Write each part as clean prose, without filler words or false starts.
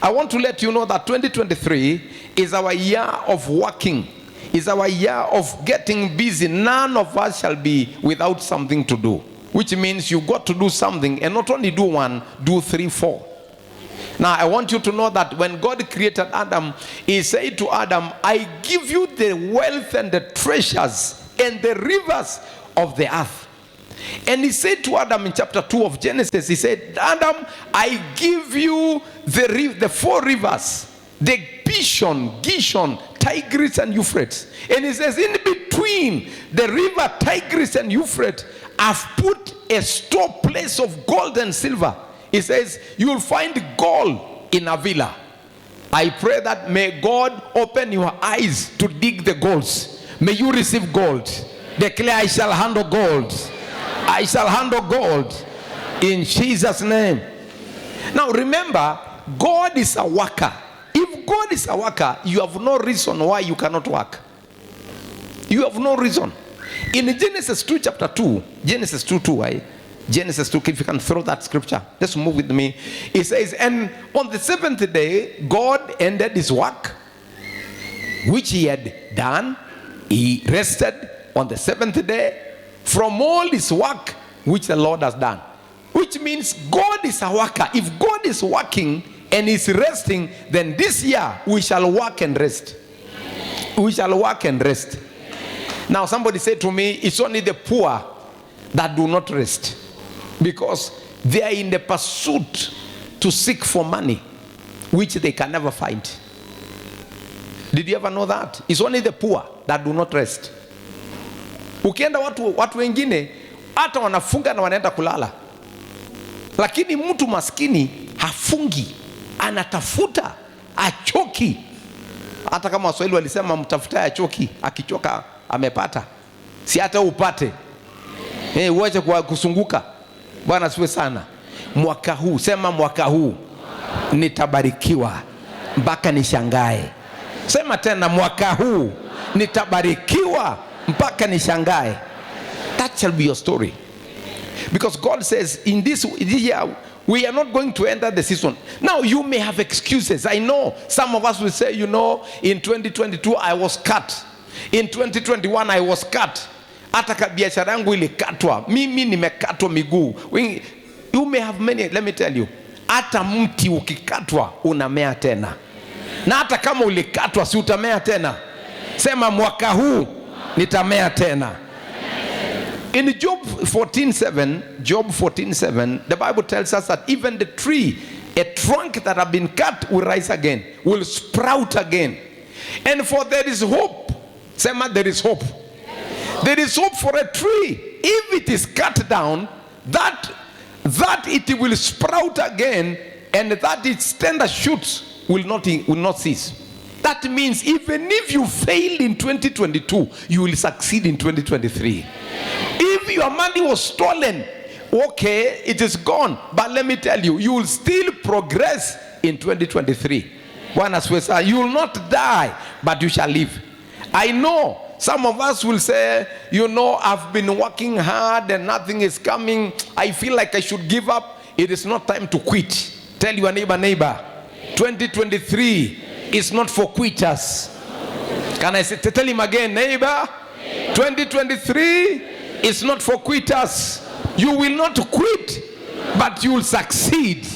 I want to let you know that 2023 is our year of working. Is our year of getting busy. None of us shall be without something to do. Which means you got to do something, and not only do one, do 3, 4. Now I want you to know that when God created Adam, he said to Adam, I give you the wealth and the treasures and the rivers of the earth. And he said to Adam in chapter 2 of Genesis, he said, Adam, I give you the 4 rivers, the Pishon, Gishon, Tigris and Euphrates. And he says, in between the river Tigris and Euphrates, I've put a store place of gold and silver. He says, you'll find gold in a villa. I pray that may God open your eyes to dig the golds. May you receive gold. Declare, I shall handle gold. I shall handle gold in Jesus' name. Now remember, God is a worker. If God is a worker, you have no reason why you cannot work. You have no reason. In Genesis 2 chapter 2, Genesis 2:2, Genesis 2, if you can throw that scripture, just move with me. It says, and on the 7th day, God ended his work, which he had done. He rested on the 7th day from all his work, which the Lord has done. Which means God is a worker. If God is working and is resting, then this year we shall work and rest. We shall work and rest. Now somebody said to me, it's only the poor that do not rest, because they are in the pursuit to seek for money, which they can never find. Did you ever know that? It's only the poor that do not rest. Ukienda watu wengine hata wanafunga na wanaenda kulala, lakini mtu maskini hafungi, anatafuta, achoki. Hata kama Waswahili walisema mtafuta achoki, akichoka amepata. Si hata upate uache kwa kusunguka. Bwana siwe sana. Mwaka huu, sema mwaka huu nitabarikiwa mpaka nishangae. Sema tena, mwaka huu nitabarikiwa mpaka nishangae. That shall be your story. Because God says in this year we are not going to enter the season. Now you may have excuses. I know some of us will say, you know, in 2022 I was cut. In 2021 I was cut. Hata biashara yangu ilikatwa. Mimi nimekatwa miguu. You may have many. Let me tell you. Hata mti ukikatwa unamea tena. Na hata kama ulikatwa si utamea tena. Sema mwaka huu nitamea tena. In Job 14:7, the Bible tells us that even the tree, a trunk that have been cut, will rise again, will sprout again. And for there is hope. Sema, there is hope. There is hope for a tree. If it is cut down, that it will sprout again, and that its tender shoots will not cease. That means even if you failed in 2022, you will succeed in 2023. If your money was stolen, okay, it is gone. But let me tell you, you will still progress in 2023. You will not die, but you shall live. I know some of us will say, you know, I've been working hard and nothing is coming. I feel like I should give up. It is not time to quit. Tell your neighbor, 2023 is not for quitters. Can I say, tell him again, neighbor, 2023 is not for quitters. You will not quit, but you will succeed.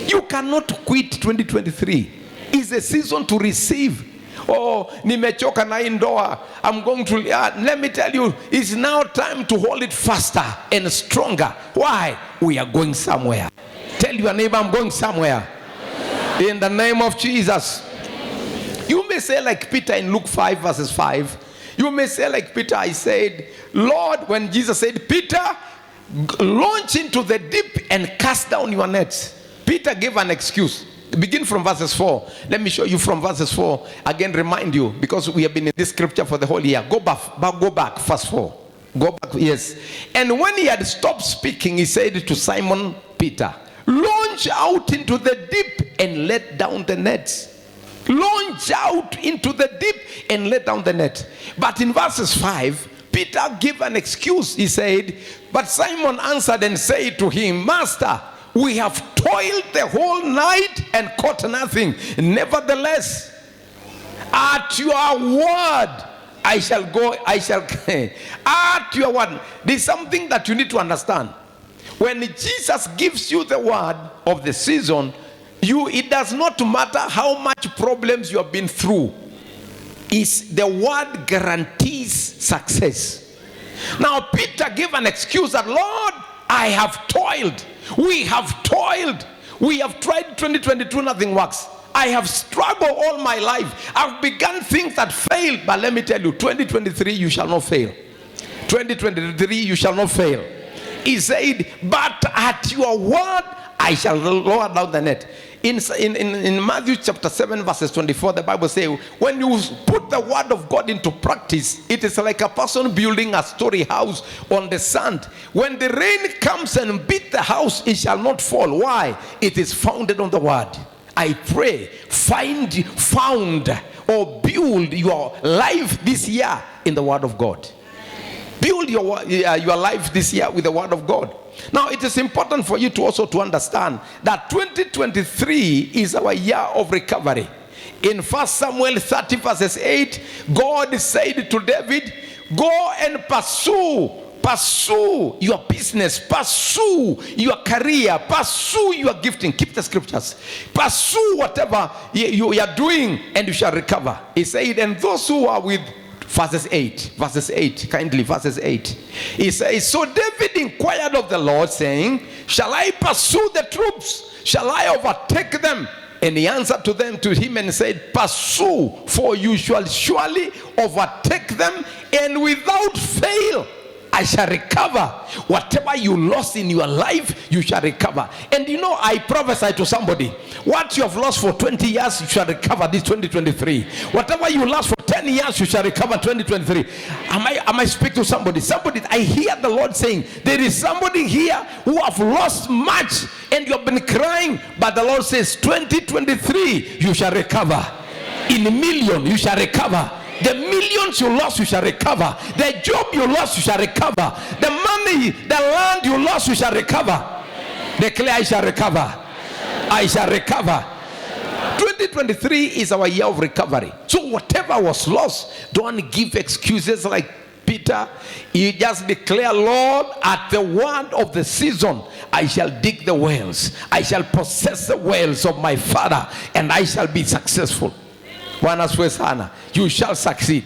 You cannot quit 2023. It's a season to receive. Oh, nimechoka na indoa. I'm going to, let me tell you, it's now time to hold it faster and stronger. Why? We are going somewhere. Tell your neighbor, I'm going somewhere. In the name of Jesus. You may say like Peter in Luke 5:5. You may say like Peter, I said, Lord, when Jesus said, Peter, launch into the deep and cast down your nets. Peter gave an excuse. Begin from verses 4. Let me show you from verses 4. Again, remind you, because we have been in this scripture for the whole year. Go back, verse 4. Go back, yes. And when he had stopped speaking, he said to Simon Peter, launch out into the deep and let down the nets. Launch out into the deep and let down the net. But in verses 5, Peter gave an excuse. He said, but Simon answered and said to him, Master, we have toiled the whole night and caught nothing. Nevertheless, at your word I shall go, I shall at your word. There's something that you need to understand. When Jesus gives you the word of the season, it does not matter how much problems you have been through. The word guarantees success. Now Peter gave an excuse that, Lord, I have toiled. We have toiled. We have tried 2022, nothing works. I have struggled all my life. I've begun things that failed. But let me tell you, 2023, you shall not fail. 2023, you shall not fail. He said, but at your word, I shall lower down the net. In Matthew chapter 7, verses 24, the Bible says, when you put the word of God into practice, it is like a person building a story house on the sand. When the rain comes and beat the house, it shall not fall. Why? It is founded on the word. I pray, found or build your life this year in the word of God. Build your life this year with the word of God. Now, it is important for you to also to understand that 2023 is our year of recovery. In 1 Samuel 30 verses 8, God said to David, go and pursue your business, pursue your career, pursue your gifting. Keep the scriptures. Pursue whatever you are doing and you shall recover. He said, and those who are with verses 8, kindly, verses 8. He says, so David inquired of the Lord, saying, shall I pursue the troops? Shall I overtake them? And he answered to him and said, pursue, for you shall surely overtake them, and without fail I shall recover. Whatever you lost in your life, you shall recover. And you know, I prophesy to somebody, what you have lost for 20 years, you shall recover this 2023. Whatever you lost for 10 years, you shall recover 2023. Am I speaking to somebody? I hear the Lord saying, there is somebody here who have lost much and you have been crying, but the Lord says, 2023, you shall recover. In a million, you shall recover. The millions you lost, you shall recover. The job you lost, you shall recover. The money, the land you lost, you shall recover. Declare, I shall recover. I shall recover. 2023 is our year of recovery. So whatever was lost, don't give excuses like Peter. You just declare, Lord, at the word of the season, I shall dig the wells. I shall possess the wells of my father, and I shall be successful. You shall succeed.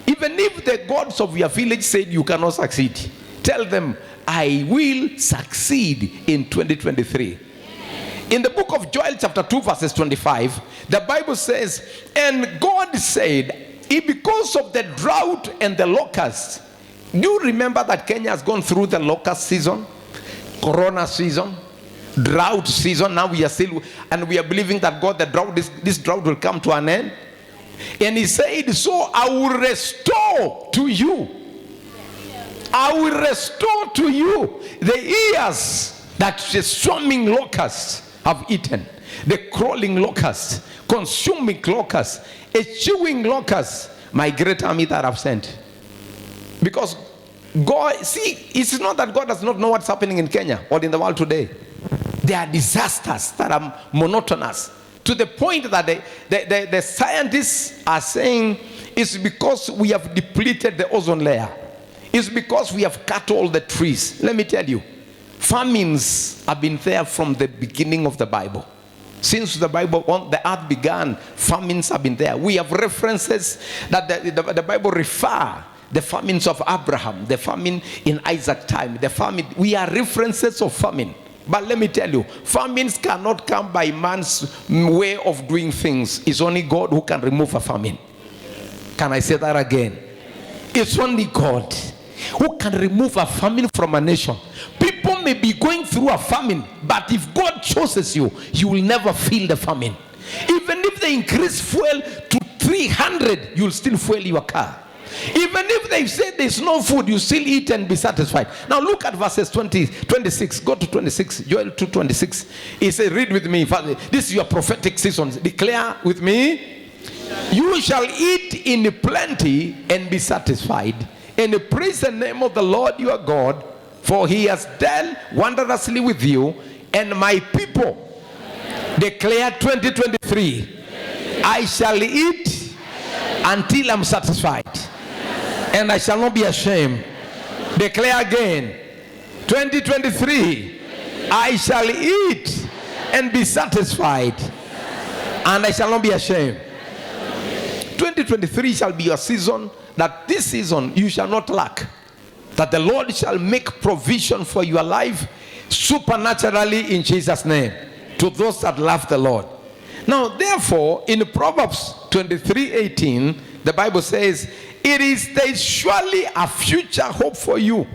Even if the gods of your village said you cannot succeed, tell them, I will succeed in 2023. In the book of Joel chapter 2 verses 25, the Bible says, and God said, because of the drought and the locusts. Do you remember that Kenya has gone through the locust season, corona season, drought season? Now we are still, and we are believing that God, the drought, this drought will come to an end. And he said, so I will restore to you. I will restore to you the years that the swarming locusts have eaten. The crawling locusts, consuming locusts, a chewing locust, my great army that I've sent. Because God, see, it's not that God does not know what's happening in Kenya or in the world today. There are disasters that are monotonous, to the point that the scientists are saying it's because we have depleted the ozone layer. It's because we have cut all the trees. Let me tell you, famines have been there from the beginning of the Bible. Since the earth began, famines have been there. We have references that the Bible refer. The famines of Abraham, the famine in Isaac's time, the famine. We are references of famine. But let me tell you, famines cannot come by man's way of doing things. It's only God who can remove a famine. Can I say that again? It's only God who can remove a famine from a nation. People may be going through a famine, but if God chooses you, you will never feel the famine. Even if they increase fuel to 300, you'll still fuel your car. Even if they say there's no food, you still eat and be satisfied. Now look at verses 26. Go to 26. Joel 2:26. He said, read with me. This is your prophetic season. Declare with me. You shall eat in plenty and be satisfied, and praise the name of the Lord your God, for he has dealt wondrously with you, and my people declare 2023, I shall eat until I'm satisfied, and I shall not be ashamed. Declare again, 2023, I shall eat and be satisfied, and I shall not be ashamed. 2023 shall be your season, that this season you shall not lack, that the Lord shall make provision for your life supernaturally in Jesus' name, to those that love the Lord. Now therefore, in Proverbs 23:18, the Bible says, there is surely a future hope for you,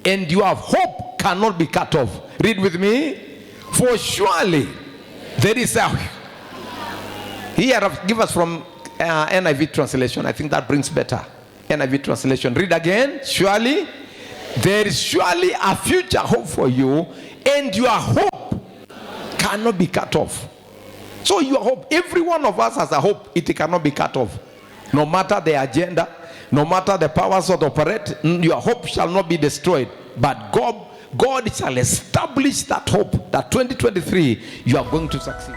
and your hope cannot be cut off. Read with me. For surely there is a, here give us from NIV translation. I think that brings better. NIV translation. Read again. Surely there is surely a future hope for you, and your hope cannot be cut off. So your hope, every one of us has a hope. It cannot be cut off. No matter the agenda, no matter the powers that operate, your hope shall not be destroyed. But God shall establish that hope, that 2023 you are going to succeed.